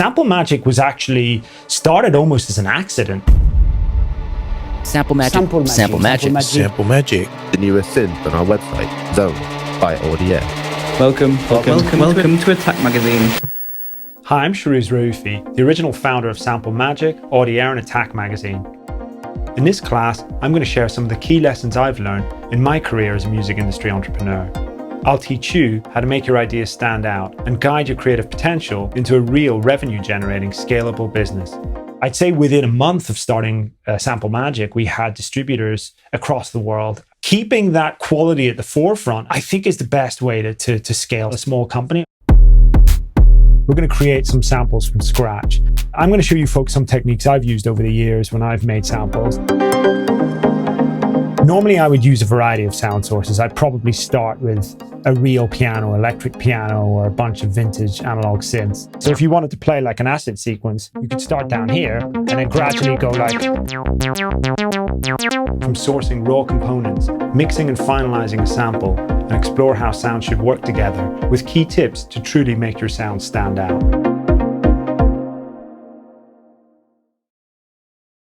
Sample Magic was actually started almost as an accident. Sample Magic. Sample Magic. Sample Magic. Sample Magic. The newest synth on our website, Zone by Audiaire. Welcome to Attack Magazine. Hi, I'm Sharooz Raoofi, the original founder of Sample Magic, Audiaire and Attack Magazine. In this class, I'm going to share some of the key lessons I've learned in my career as a music industry entrepreneur. I'll teach you how to make your ideas stand out and guide your creative potential into a real revenue-generating, scalable business. I'd say within a month of starting Sample Magic, we had distributors across the world. Keeping that quality at the forefront, I think, is the best way to scale a small company. We're going to create some samples from scratch. I'm going to show you folks some techniques I've used over the years when I've made samples. Normally, I would use a variety of sound sources. I'd probably start with a real piano, electric piano, or a bunch of vintage analog synths. So if you wanted to play like an acid sequence, you could start down here and then gradually go like from sourcing raw components, mixing and finalizing a sample, and explore how sounds should work together with key tips to truly make your sound stand out.